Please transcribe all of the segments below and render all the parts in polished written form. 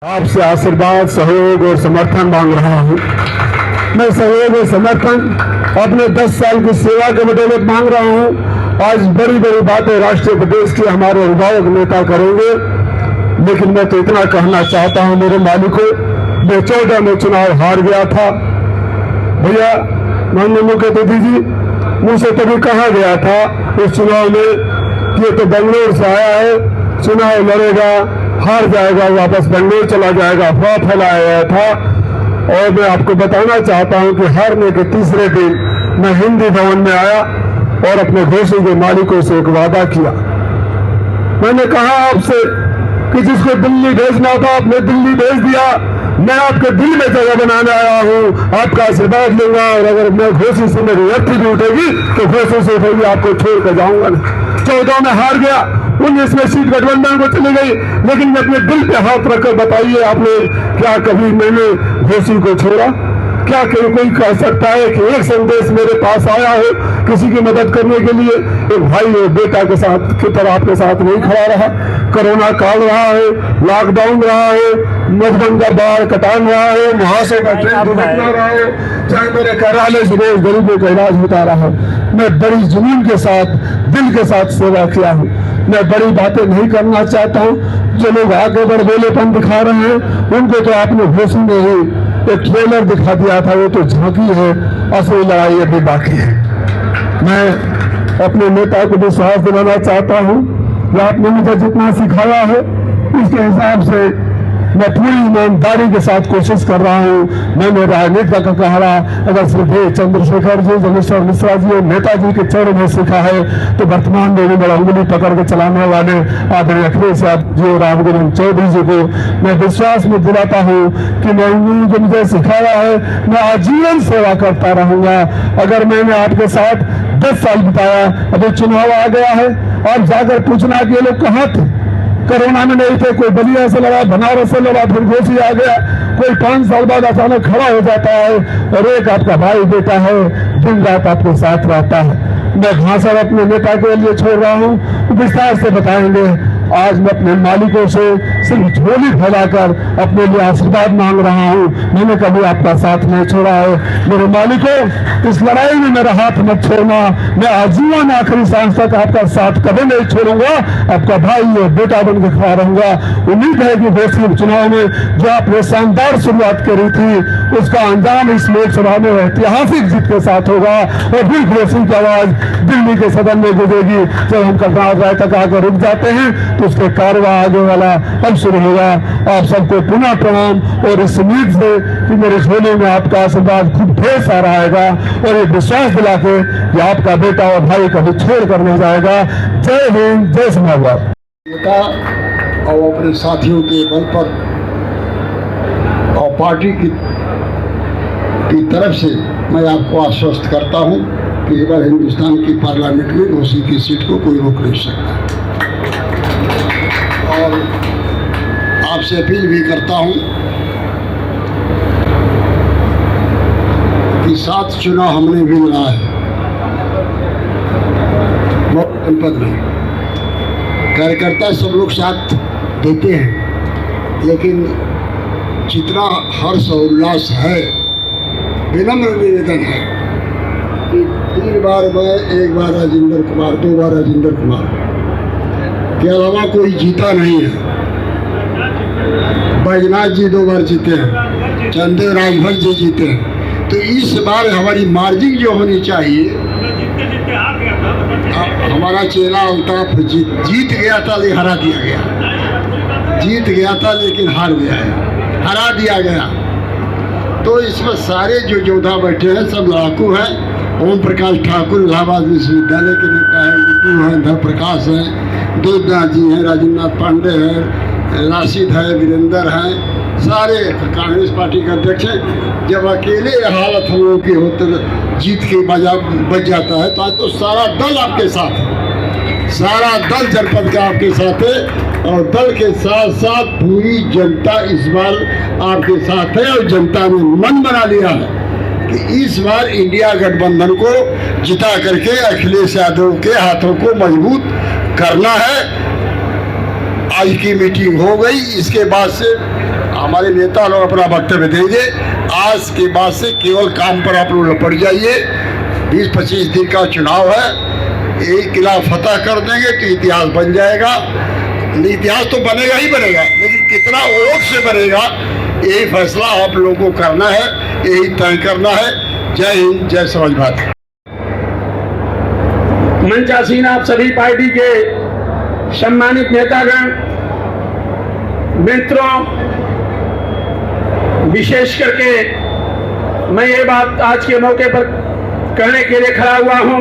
आपसे आशीर्वाद, सहयोग और समर्थन मांग रहा हूँ। मैं सहयोग और समर्थन अपने 10 साल की सेवा के बदौलत मांग रहा हूँ। आज बड़ी बड़ी बातें राष्ट्रीय प्रदेश के हमारे अभिभावक नेता करेंगे, लेकिन मैं तो इतना कहना चाहता हूँ मेरे मालिकों, मैं 14 में चुनाव हार गया था। भैया माननीय मुख्य अतिथि जी, मुझसे तभी कहा गया था इस चुनाव में कि ये तो बेंगलोर से आया है, चुनाव लड़ेगा, हार जाएगा, वापस बेंगलोर चला जाएगा, अफवाह फैलाया गया था। और मैं आपको बताना चाहता हूं कि हारने के तीसरे दिन मैं हिंदी भवन में आया और अपने घोषी के मालिकों से एक वादा किया। मैंने कहा आपसे कि जिसको दिल्ली भेजना था आपने दिल्ली भेज दिया, मैं आपके दिल में जगह बनाने आया हूँ, आपका आशीर्वाद लूंगा और अगर मैं घोषी से मेरी व्यक्ति भी उठेगी तो घोषी से उठेगी, आपको छोड़ कर जाऊंगा नहीं। 14 में हार गया, 19 में सीट गठबंधन को चली गई, लेकिन मैं अपने दिल पे हाथ रखकर बताइए आपने क्या कभी मैंने घोषी को छोड़ा? क्या कोई कह सकता है कि एक संदेश मेरे पास आया हो किसी की मदद करने के लिए? एक भाई और बेटा के साथ की तरह आपके साथ नहीं खड़ा रहा। कोरोना काल रहा है, लॉकडाउन रहा है, नोटबंदी बाढ़ कटान रहा है, मुहासे का ट्रेन दुर्घटना रहा है, चाहे मेरे कार्यालय से रोज गरीबों का इलाज होता रहा। मैं बड़ी जुनून के साथ, दिल के साथ सेवा किया हूँ। मैं बड़ी बातें नहीं करना चाहता हूँ। जो लोग आगे बढ़ बोलेपन दिखा रहे हैं उनको तो आपने घोषणा में ही एक ट्रेलर दिखा दिया था, वो तो झांकी है, असली लड़ाई अभी बाकी है। मैं अपने नेता को विश्वास दिलाना चाहता हूँ कि आपने मुझे जितना सिखाया है उसके हिसाब से मैं पूरी ईमानदारी के साथ कोशिश कर रहा हूँ। मैंने राजनीति का कहा अगर श्री चंद्रशेखर जी, जगेश्वर मिश्रा जी और नेताजी के चरण में सीखा है तो वर्तमान में भी मेरा उंगली पकड़ के चलाने वाले आदरणीय अखिलेश यादव जी और राम गोविंद चौधरी जी को मैं विश्वास में दिलाता हूँ कि मैं उन्होंने जो मुझे सिखाया है मैं आजीवन सेवा करता रहूंगा। अगर मैंने आपके साथ 10 साल बिताया, अभी चुनाव आ गया है और जाकर पूछना कि ये लोग कहाँ थे? कोरोना में नहीं थे, कोई बलिया से लड़ा, बनारस से लड़ा, फिर घोषी आ गया, कोई 5 साल बाद अचानक खड़ा हो जाता है और एक आपका भाई बेटा है दिन रात आपके साथ रहता है। मैं भाषण अपने नेता के लिए छोड़ रहा हूँ, विस्तार से बताएंगे। आज मैं अपने मालिकों से सिर्फ झोली फैलाकर अपने लिए आशीर्वाद मांग रहा हूँ। मैंने कभी आपका साथ नहीं छोड़ा है। मेरे मालिकों, इस लड़ाई में मेरा हाथ मत छोड़ना। मैं आजीवन आखिरी सांस तक आपका साथ कभी नहीं छोड़ूंगा। आपका भाई और बेटा बन के खड़ा रहूंगा। उम्मीद है कि घोषी चुनाव में जो आपने शानदार शुरुआत करी थी उसका अंजाम इस लोकसभा में ऐतिहासिक जीत के साथ होगा और फिर घोषी की आवाज दिल्ली के सदन में गूंजेगी। जब हम कलराज राय तक आकर रुक जाते हैं तो उसके कारवा आगे वाला अब शुरू होगा। आप सबको पुनः प्रणाम और इस उम्मीद से कि मेरे झोले में आपका आशीर्वाद खूब ढेर सारा आएगा और ये विश्वास दिला के कि आपका बेटा और भाई कभी छोड़ कर नहीं जाएगा। जय हिंद, जय समाजवाद। नेता और अपने साथियों के बल पर और पार्टी की तरफ से मैं आपको आश्वस्त करता हूं कि इस बार हिंदुस्तान की पार्लियामेंट में घोषी की सीट को कोई रोक नहीं सकता। और आपसे अपील भी करता हूं कि 7 चुनाव हमने भी लड़ा है जनपद में। कार्यकर्ता सब लोग साथ देते हैं, लेकिन जितना हर्ष और उल्लास है, विनम्र निवेदन है कि 3 बार मैं, 1 बार राजेंद्र कुमार, 2 बार राजेंद्र कुमार के अलावा कोई जीता नहीं है। बैजनाथ जी 2 बार जीते हैं, चंदेव राजभर जी जीते हैं। तो इस बार हमारी मार्जिन जो होनी चाहिए, हमारा चेहरा अल्ताफ जीत गया था लेकिन हरा दिया गया, जीत गया था लेकिन हार गया है, हरा दिया गया। तो इसमें सारे जो योद्धा बैठे हैं सब लड़ाकू हैं। ओम प्रकाश ठाकुर इलाहाबाद विश्वविद्यालय के नेता हैं, गुड्डू हैं, धर प्रकाश हैं, देवनाथ जी हैं, राजेंद्र पांडे हैं, राशिद है, वीरेंद्र हैं, सारे कांग्रेस पार्टी के अध्यक्ष हैं। जब अकेले हालत हम लोगों की होते जीत के बच जाता है तो आज तो सारा दल आपके साथ है, सारा दल जनपद का आपके साथ है और दल के साथ साथ पूरी जनता इस बार आपके साथ है। और जनता ने मन बना लिया है कि इस बार इंडिया गठबंधन को जिता करके अखिलेश यादव के हाथों को मजबूत करना है। आज की मीटिंग हो गई, इसके बाद से हमारे नेता लोग अपना वक्तव्य देंगे। आज के बाद से केवल काम पर आप लोग लपट जाइए। 20-25 दिन का चुनाव है, एक किला फतह कर देंगे तो इतिहास बन जाएगा। इतिहास तो बनेगा ही बनेगा, लेकिन कितना वोट से बनेगा यही फैसला आप लोगों को करना है, यही तय करना है। जय हिंद, जय समाजवादी। मंचासीन आप सभी पार्टी के सम्मानित नेतागण, मित्रों, विशेष करके मैं ये बात आज के मौके पर कहने के लिए खड़ा हुआ हूं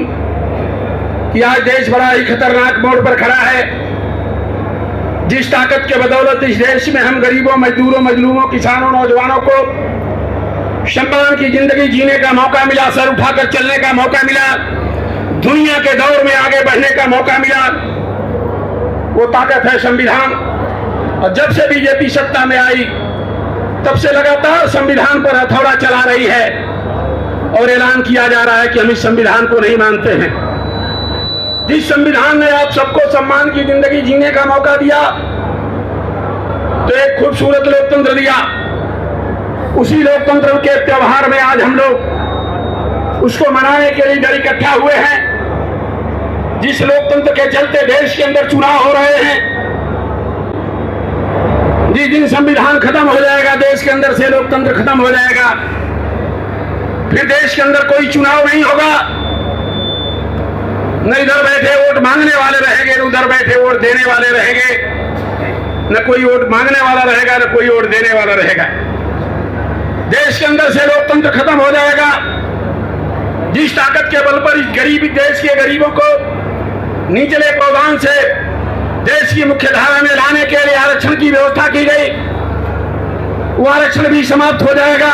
कि आज देश बड़ा ही खतरनाक मोड़ पर खड़ा है। जिस ताकत के बदौलत इस देश में हम गरीबों, मजदूरों, मजलूमों, किसानों, नौजवानों को सम्मान की जिंदगी जीने का मौका मिला, सर उठाकर चलने का मौका मिला, दुनिया के दौर में आगे बढ़ने का मौका मिला, वो ताकत है संविधान। और जब से बीजेपी सत्ता में आई तब से लगातार संविधान पर हथौड़ा चला रही है और ऐलान किया जा रहा है कि हम इस संविधान को नहीं मानते हैं। जिस संविधान ने आप सबको सम्मान की जिंदगी जीने का मौका दिया, तो एक खूबसूरत लोकतंत्र दिया, उसी लोकतंत्र के त्योहार में आज हम लोग उसको मनाने के लिए इधर इकट्ठा हुए हैं। जिस लोकतंत्र के चलते देश के अंदर चुनाव हो रहे हैं, जिस दिन संविधान खत्म हो जाएगा, देश के अंदर से लोकतंत्र खत्म हो जाएगा, फिर देश के अंदर कोई चुनाव नहीं होगा। न इधर बैठे वोट मांगने वाले रहेंगे, न उधर बैठे वोट देने वाले रहेंगे, न कोई वोट मांगने वाला रहेगा, न कोई वोट देने वाला रहेगा। देश के अंदर से लोकतंत्र खत्म हो जाएगा। जिस ताकत के बल पर इस गरीब देश के गरीबों को निचले पायदान से देश की मुख्य धारा में लाने के लिए आरक्षण की व्यवस्था की गई, वो आरक्षण भी समाप्त हो जाएगा।